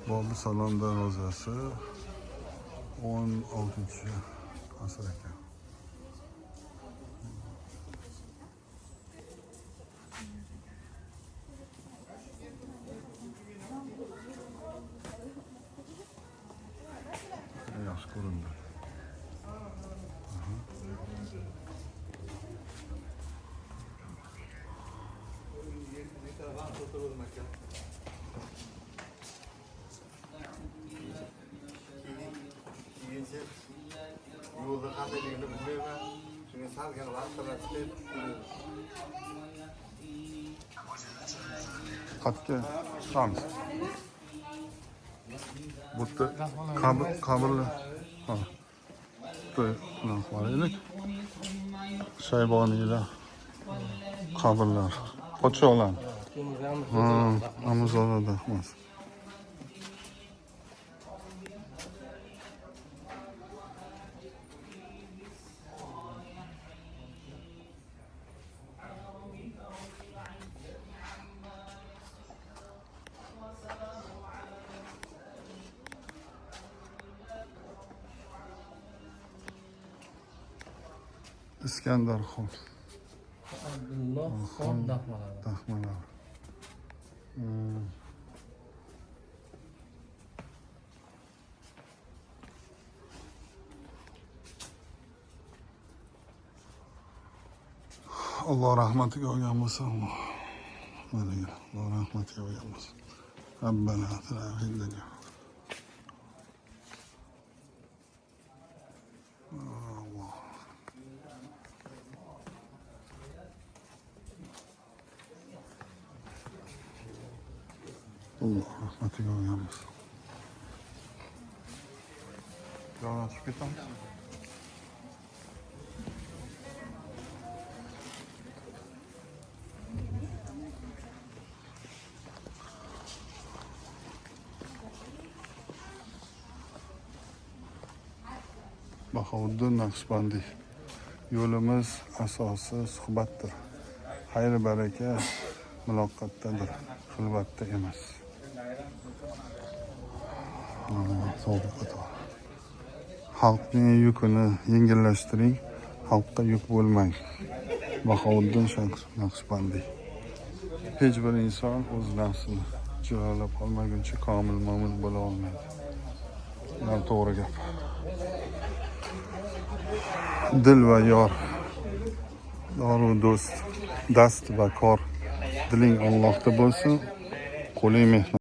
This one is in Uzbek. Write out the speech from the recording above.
Bobi Salom darvozasi 16-asr ekan. Yaxshi ko'rindi. Yo'lda qanday bilmayman. Shunga salgan vaqtlar chiqib. Xatga chiqamiz. Bu yerda qabrlar. Ha. Buni qo'yaylik. Shayboniylar qabrlar. Podsholar. Ha, Amazonda emas. İskandar Xon. Abdulloh Xon Dahmalari. Dahmalar. Allah rahmetiga olgan bo'lsa, Allah rahmetiga olgan bo'lsa. Rabbana atina fid dunya. Allah rahmetiga olgan bo'lsa. Yana chiqib ketamiz. Bahouddin Naqshbandiy. Yo'limiz asosi suhbatdir. Xayr baraka muloqotdadir, xilvatda emas. Xalqning yukini yengillashtiring, xalqqa yuk bo'lmang. Bahouddin Naqshbandiy. Hech bir inson o'z nafsini jilovlab olmaguncha komil mo'min bo'la olmaydi. Bu to'g'ri gap. Dil va yor, yoru do'st, dast va kor. Diling Allohda bo'lsin, qo'ling mehnat.